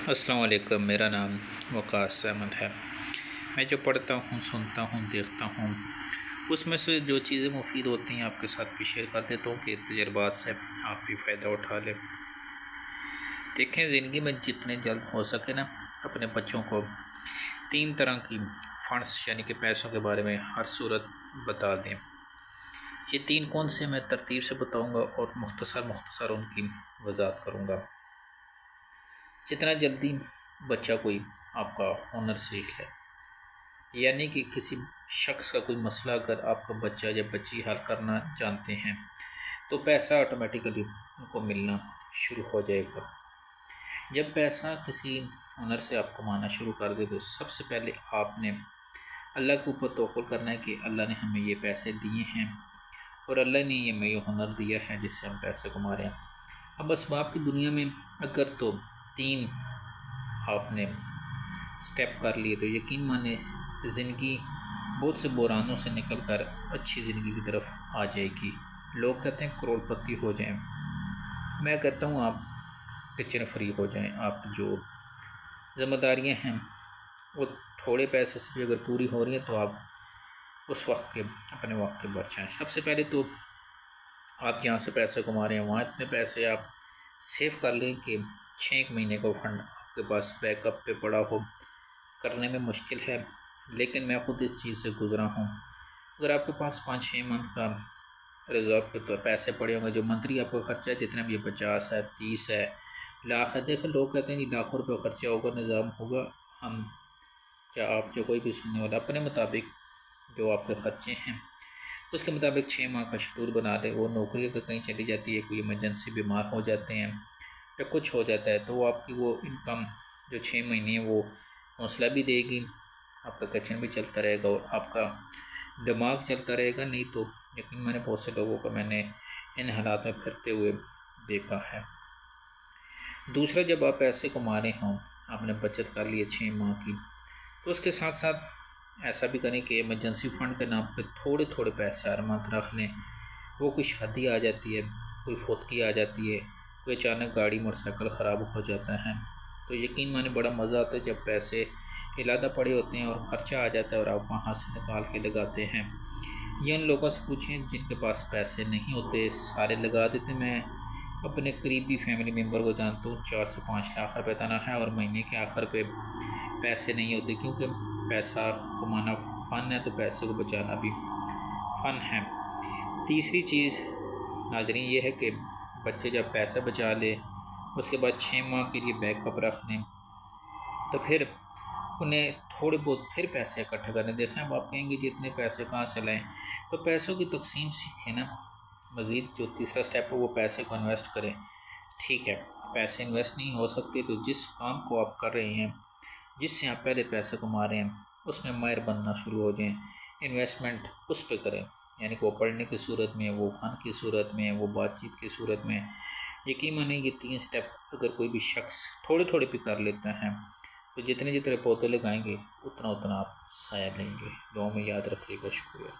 السلام علیکم، میرا نام وقاص احمد ہے۔ میں جو پڑھتا ہوں، سنتا ہوں، دیکھتا ہوں، اس میں سے جو چیزیں مفید ہوتی ہیں آپ کے ساتھ بھی شیئر کر دیتا ہوں کہ تجربات سے آپ بھی فائدہ اٹھا لیں۔ دیکھیں، زندگی میں جتنے جلد ہو سکے نا، اپنے بچوں کو 3 طرح کی فنڈس یعنی کہ پیسوں کے بارے میں ہر صورت بتا دیں۔ یہ 3 کون سے میں ترتیب سے بتاؤں گا اور مختصر ان کی وضاحت کروں گا۔ جتنا جلدی بچہ کوئی آپ کا ہنر سیکھ لے، یعنی کہ کسی شخص کا کوئی مسئلہ اگر آپ کا بچہ یا بچی حل کرنا جانتے ہیں تو پیسہ آٹومیٹیکلی ان کو ملنا شروع ہو جائے گا۔ جب پیسہ کسی ہنر سے آپ کمانا شروع کر دے تو سب سے پہلے آپ نے اللہ کے اوپر توکل کرنا ہے کہ اللہ نے ہمیں یہ پیسے دیے ہیں اور اللہ نے ہمیں یہ ہنر دیا ہے جس سے ہم پیسے کما رہے ہیں۔ اب اسباب کی دنیا میں اگر تو 3 آپ نے سٹیپ کر لیے تو یقین مانے زندگی بہت سے بحرانوں سے نکل کر اچھی زندگی کی طرف آ جائے گی۔ لوگ کہتے ہیں کروڑ پتی ہو جائیں، میں کہتا ہوں آپ کچن فری ہو جائیں۔ آپ جو ذمہ داریاں ہیں وہ تھوڑے پیسے سے بھی اگر پوری ہو رہی ہیں تو آپ اس وقت کے اپنے وقت کے بچ جائیں۔ سب سے پہلے تو آپ جہاں سے پیسے کما رہے ہیں وہاں اتنے پیسے آپ سیو کر لیں کہ 6 مہینے کا فنڈ آپ کے پاس بیک اپ پہ پڑا ہو۔ کرنے میں مشکل ہے لیکن میں خود اس چیز سے گزرا ہوں۔ اگر آپ کے پاس 5-6 منتھ کا ریزرو کے طور پیسے پڑے ہوں گے، جو منتھلی آپ کا خرچہ ہے جتنا بھی 50 ہے، 30 ہے، لاکھ ہے، دیکھیں لوگ کہتے ہیں کہ لاکھوں روپے خرچہ ہوگا، نظام ہوگا۔ ہم کیا آپ جو کوئی بھی سننے والا اپنے مطابق جو آپ کے خرچے ہیں اس کے مطابق 6 ماہ کا شیڈول بنا لے۔ وہ نوکری اگر کہیں چلی جاتی ہے، کوئی ایمرجنسی بیمار ہو جاتے ہیں یا کچھ ہو جاتا ہے تو وہ آپ کی وہ انکم جو 6 مہینے وہ حوصلہ بھی دے گی، آپ کا کچن بھی چلتا رہے گا اور آپ کا دماغ چلتا رہے گا۔ نہیں تو لیکن میں نے بہت سے لوگوں کو میں نے ان حالات میں پھرتے ہوئے دیکھا ہے۔ دوسرا، جب آپ پیسے کما رہے ہوں، آپ نے بچت کر لی 6 ماہ کی، تو اس کے ساتھ ساتھ ایسا بھی کریں کہ ایمرجنسی فنڈ کے نام پہ تھوڑے تھوڑے پیسے ہر منتھ رکھ لیں۔ وہ کوئی شادی آ جاتی ہے، کوئی فوتگی آ جاتی ہے، کوئی اچانک گاڑی موٹر سائیکل خراب ہو جاتا ہے تو یقین مانے بڑا مزہ آتا ہے جب پیسے علادہ پڑے ہوتے ہیں اور خرچہ آ جاتا ہے اور آپ وہاں سے نکال کے لگاتے ہیں۔ یہ ان لوگوں سے پوچھیں جن کے پاس پیسے نہیں ہوتے، سارے لگا دیتے۔ میں اپنے قریبی فیملی ممبر کو جانتا ہوں، 4 سے 5 لاکھ روپے تنخواہ ہے اور مہینے کے آخر پہ پیسے نہیں ہوتے، کیونکہ پیسہ کمانا فن ہے تو پیسے کو بچانا بھی فن ہے۔ تیسری چیز ناظرین یہ ہے کہ بچے جب پیسہ بچا لے اس کے بعد 6 ماہ کے لیے بیک اپ رکھ لیں تو پھر انہیں تھوڑے بہت پھر پیسے اکٹھے کرنے دیکھیں۔ اب آپ کہیں گے جی اتنے پیسے کہاں سے لائیں؟ تو پیسوں کی تقسیم سیکھیں نا۔ مزید جو تیسرا سٹیپ ہے وہ پیسے کو انویسٹ کریں۔ ٹھیک ہے، پیسے انویسٹ نہیں ہو سکتے تو جس کام کو آپ کر رہے ہیں، جس سے آپ پہلے پیسے کما رہے ہیں، اس میں ماہر بننا شروع ہو جائیں۔ انویسٹمنٹ اس پہ کریں، یعنی کہ وہ پڑھنے کی صورت میں، وہ فن کی صورت میں، وہ بات چیت کی صورت میں۔ یقین مانیں یہ 3 سٹیپ اگر کوئی بھی شخص تھوڑے تھوڑے پہ کر لیتا ہے تو جتنے پودے لگائیں گے اتنا آپ سایہ لیں گے۔ دعاؤں میں یاد رکھیے گا۔ شکریہ۔